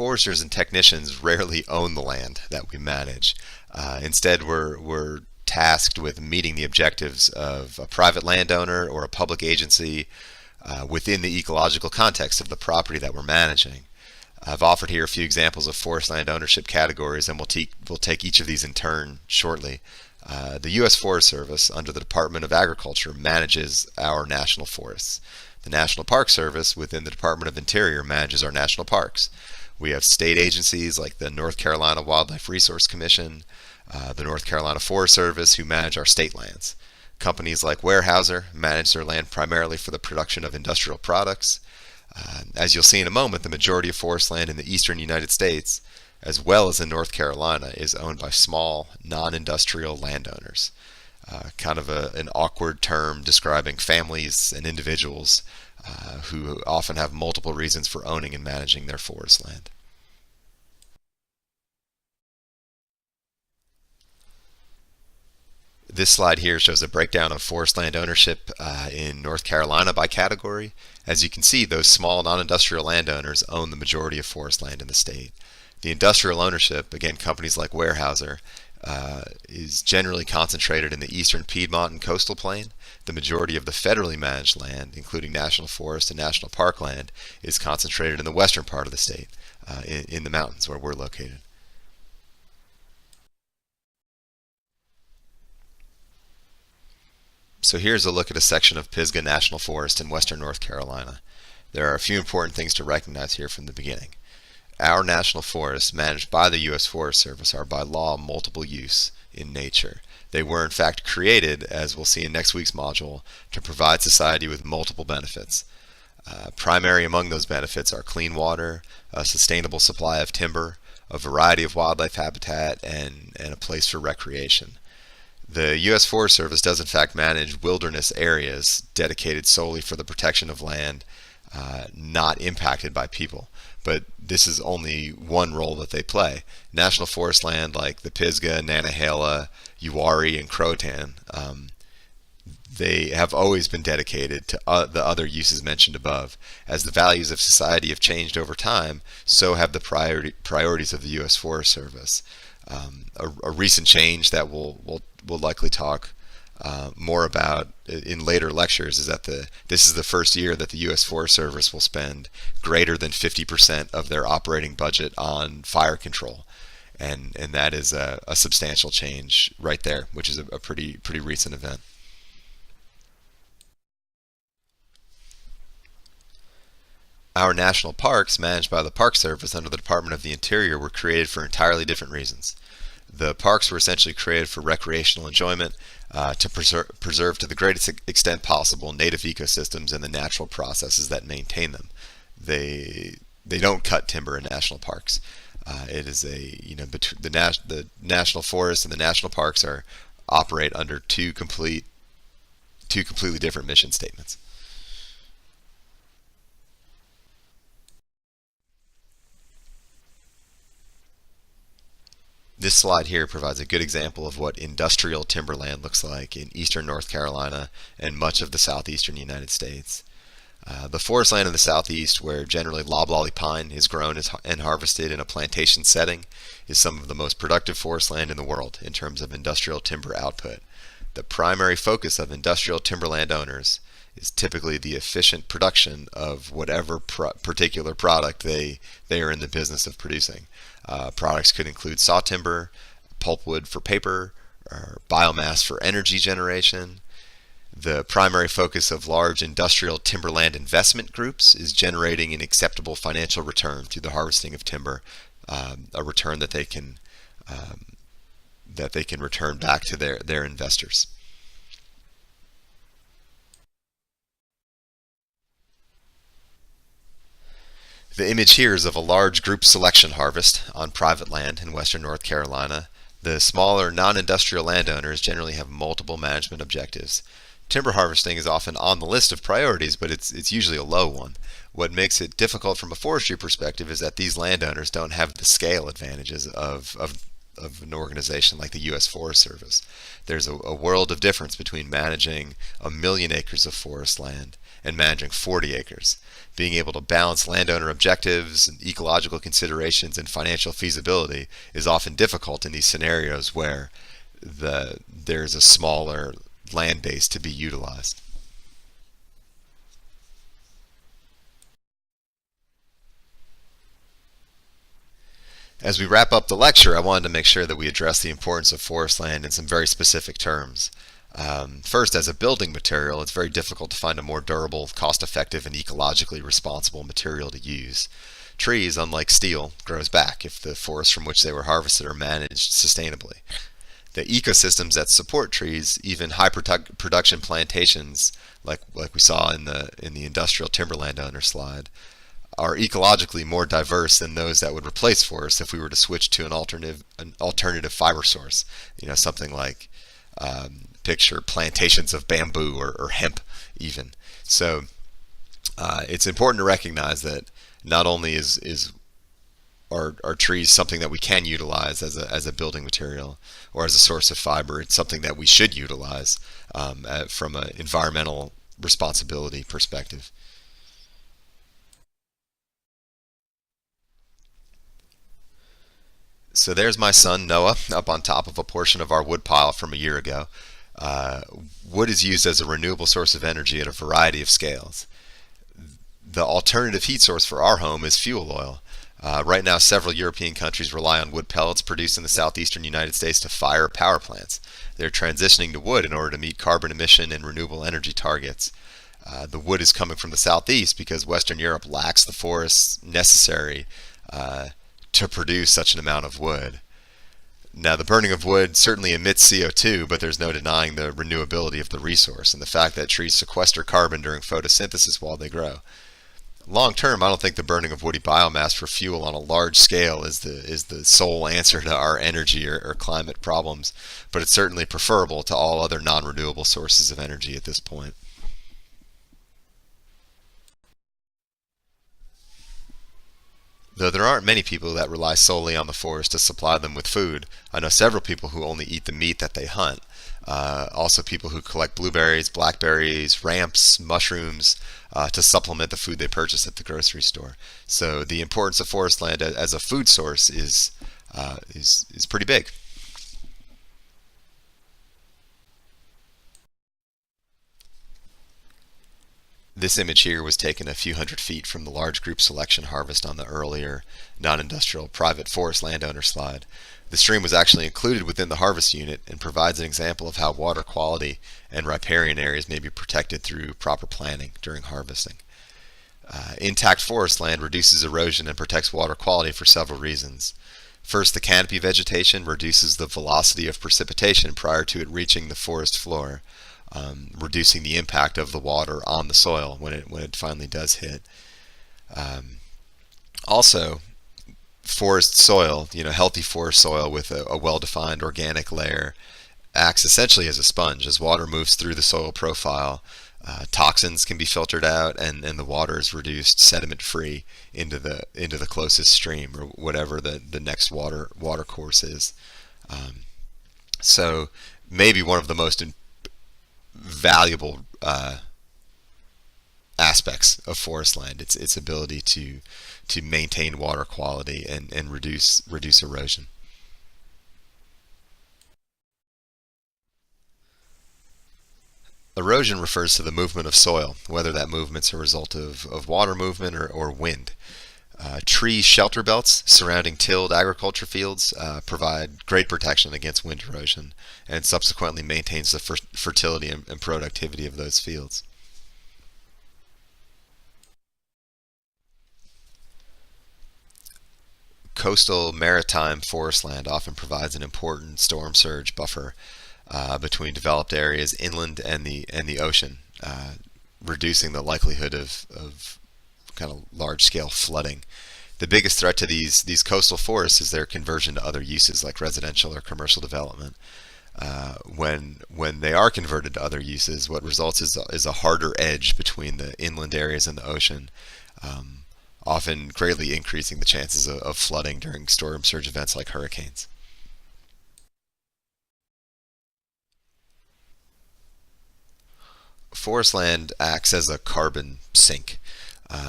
foresters and technicians rarely own the land that we manage. Instead, we're tasked with meeting the objectives of a private landowner or a public agency within the ecological context of the property that we're managing. I've offered here a few examples of forest land ownership categories, and we'll take each of these in turn shortly. The U.S. Forest Service, under the Department of Agriculture, manages our national forests. The National Park Service, within the Department of Interior, manages our national parks. We have state agencies like the North Carolina Wildlife Resource Commission, the North Carolina Forest Service, who manage our state lands. Companies like Weyerhaeuser manage their land primarily for the production of industrial products. As you'll see in a moment, the majority of forest land in the eastern United States, as well as in North Carolina, is owned by small, non-industrial landowners. Kind of an awkward term describing families and individuals who often have multiple reasons for owning and managing their forest land. This slide here shows a breakdown of forest land ownership in North Carolina by category. As you can see, those small non-industrial landowners own the majority of forest land in the state. The industrial ownership, again companies like Weyerhaeuser, is generally concentrated in the eastern Piedmont and coastal plain. The majority of the federally managed land, including national forest and national park land, is concentrated in the western part of the state, in the mountains where we're located. So here's a look at a section of Pisgah National Forest in western North Carolina. There are a few important things to recognize here from the beginning. Our national forests, managed by the U.S. Forest Service, are by law multiple use in nature. They were in fact created, as we'll see in next week's module, to provide society with multiple benefits. Primary among those benefits are clean water, a sustainable supply of timber, a variety of wildlife habitat, and a place for recreation. The U.S. Forest Service does in fact manage wilderness areas dedicated solely for the protection of land not impacted by people. But this is only one role that they play. National forest land like the Pisgah, Nantahala, Uwharrie, and Croatan, they have always been dedicated to the other uses mentioned above. As the values of society have changed over time, so have the priorities of the U.S. Forest Service. A recent change that we'll likely talk more about in later lectures is that this is the first year that the U.S. Forest Service will spend greater than 50% of their operating budget on fire control, and that is a substantial change right there, which is a pretty recent event. Our national parks, managed by the Park Service under the Department of the Interior, were created for entirely different reasons. The parks were essentially created for recreational enjoyment, to preserve to the greatest extent possible native ecosystems and the natural processes that maintain them. They don't cut timber in national parks. It is the national forests and the national parks operate under two completely different mission statements. This slide here provides a good example of what industrial timberland looks like in eastern North Carolina and much of the southeastern United States. The forest land in the southeast, where generally loblolly pine is grown and harvested in a plantation setting, is some of the most productive forest land in the world in terms of industrial timber output. The primary focus of industrial timberland owners is typically the efficient production of whatever particular product they are in the business of producing. Products could include saw timber, pulpwood for paper, or biomass for energy generation. The primary focus of large industrial timberland investment groups is generating an acceptable financial return through the harvesting of timber, a return that they can return back to their investors. The image here is of a large group selection harvest on private land in western North Carolina. The smaller non-industrial landowners generally have multiple management objectives. Timber harvesting is often on the list of priorities, but it's usually a low one. What makes it difficult from a forestry perspective is that these landowners don't have the scale advantages of an organization like the U.S. Forest Service. There's a world of difference between managing 1 million acres of forest land and managing 40 acres. Being able to balance landowner objectives and ecological considerations and financial feasibility is often difficult in these scenarios where there's a smaller land base to be utilized. As we wrap up the lecture, I wanted to make sure that we address the importance of forest land in some very specific terms. First, as a building material, it's very difficult to find a more durable, cost-effective, and ecologically responsible material to use. Trees, unlike steel, grows back if the forests from which they were harvested are managed sustainably. The ecosystems that support trees, even high production plantations, like we saw in the industrial timberland owner slide, are ecologically more diverse than those that would replace forests if we were to switch to an alternative fiber source. Something like picture plantations of bamboo or hemp even. So it's important to recognize that not only are trees something that we can utilize as a building material or as a source of fiber, it's something that we should utilize from an environmental responsibility perspective. So there's my son Noah up on top of a portion of our wood pile from a year ago. Wood is used as a renewable source of energy at a variety of scales. The alternative heat source for our home is fuel oil. Right now, several European countries rely on wood pellets produced in the southeastern United States to fire power plants. They're transitioning to wood in order to meet carbon emission and renewable energy targets. The wood is coming from the southeast because Western Europe lacks the forests necessary to produce such an amount of wood. Now, the burning of wood certainly emits CO2, but there's no denying the renewability of the resource and the fact that trees sequester carbon during photosynthesis while they grow. Long term, I don't think the burning of woody biomass for fuel on a large scale is the sole answer to our energy or climate problems, but it's certainly preferable to all other non-renewable sources of energy at this point. Though there aren't many people that rely solely on the forest to supply them with food, I know several people who only eat the meat that they hunt. Also people who collect blueberries, blackberries, ramps, mushrooms to supplement the food they purchase at the grocery store. So the importance of forest land as a food source is pretty big. This image here was taken a few hundred feet from the large group selection harvest on the earlier non-industrial private forest landowner slide. The stream was actually included within the harvest unit and provides an example of how water quality and riparian areas may be protected through proper planning during harvesting. Intact forest land reduces erosion and protects water quality for several reasons. First, the canopy vegetation reduces the velocity of precipitation prior to it reaching the forest floor, reducing the impact of the water on the soil when it finally does hit. Also, forest soil, healthy forest soil with a well-defined organic layer acts essentially as a sponge. As water moves through the soil profile, toxins can be filtered out and the water is reduced sediment-free into the closest stream or whatever the next water course is. So maybe one of the most valuable aspects of forest land, its ability to maintain water quality and reduce erosion. Erosion refers to the movement of soil, whether that movement's a result of water movement or wind. Tree shelter belts surrounding tilled agriculture fields provide great protection against wind erosion and subsequently maintains the fertility and productivity of those fields. Coastal maritime forest land often provides an important storm surge buffer between developed areas inland and the ocean, reducing the likelihood of kind of large-scale flooding. The biggest threat to these coastal forests is their conversion to other uses like residential or commercial development. When they are converted to other uses, what results is a harder edge between the inland areas and the ocean, often greatly increasing the chances of flooding during storm surge events like hurricanes. Forest land acts as a carbon sink.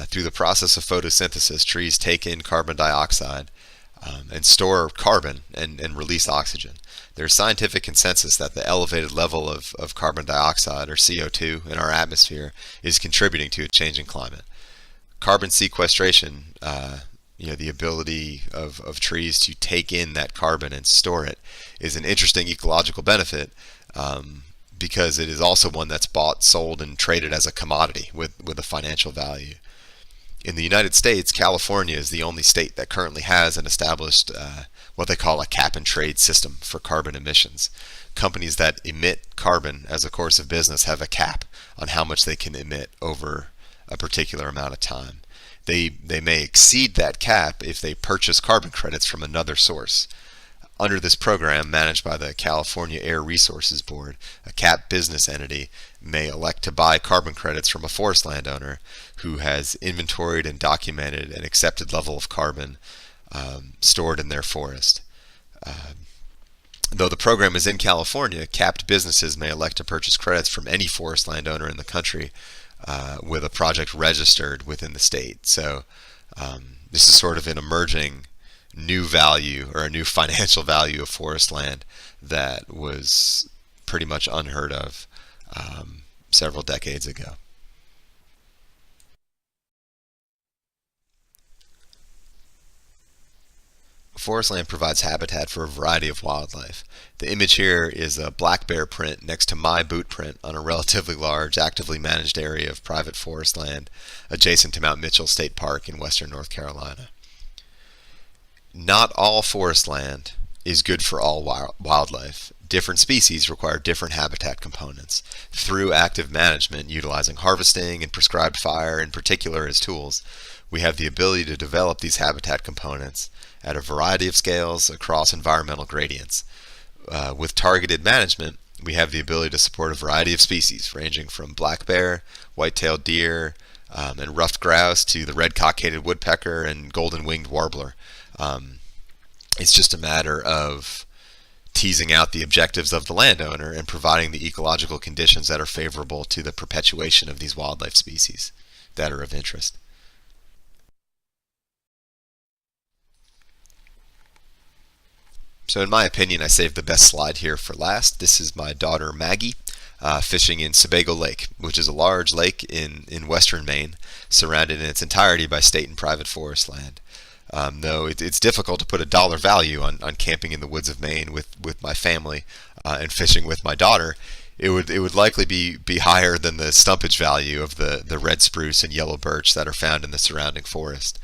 Through the process of photosynthesis, trees take in carbon dioxide and store carbon and release oxygen. There's scientific consensus that the elevated level of carbon dioxide, or CO2, in our atmosphere is contributing to a changing climate. Carbon sequestration, the ability of trees to take in that carbon and store it, is an interesting ecological benefit, because it is also one that's bought, sold, and traded as a commodity with a financial value. In the United States, California is the only state that currently has an established what they call a cap and trade system for carbon emissions. Companies that emit carbon as a course of business have a cap on how much they can emit over a particular amount of time. They may exceed that cap if they purchase carbon credits from another source. Under this program, managed by the California Air Resources Board, a cap business entity may elect to buy carbon credits from a forest landowner who has inventoried and documented an accepted level of carbon stored in their forest. Though the program is in California, capped businesses may elect to purchase credits from any forest landowner in the country with a project registered within the state. So this is sort of an emerging new value, or a new financial value, of forest land that was pretty much unheard of several decades ago. Forest land provides habitat for a variety of wildlife. The image here is a black bear print next to my boot print on a relatively large, actively managed area of private forest land adjacent to Mount Mitchell State Park in western North Carolina. Not all forest land is good for all wildlife. Different species require different habitat components. Through active management, utilizing harvesting and prescribed fire in particular as tools, we have the ability to develop these habitat components at a variety of scales across environmental gradients. With targeted management, we have the ability to support a variety of species, ranging from black bear, white-tailed deer, and ruffed grouse to the red-cockaded woodpecker and golden-winged warbler. It's just a matter of teasing out the objectives of the landowner and providing the ecological conditions that are favorable to the perpetuation of these wildlife species that are of interest. So in my opinion, I saved the best slide here for last. This is my daughter Maggie fishing in Sebago Lake, which is a large lake in western Maine, surrounded in its entirety by state and private forest land. Though it's difficult to put a dollar value on camping in the woods of Maine with my family and fishing with my daughter, it would likely be higher than the stumpage value of the red spruce and yellow birch that are found in the surrounding forest.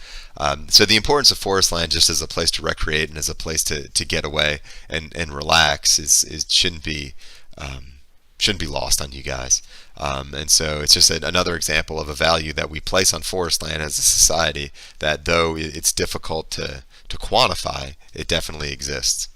So the importance of forest land just as a place to recreate and as a place to get away and relax shouldn't be lost on you guys. And so it's just another example of a value that we place on forest land as a society that, though it's difficult to quantify, it definitely exists.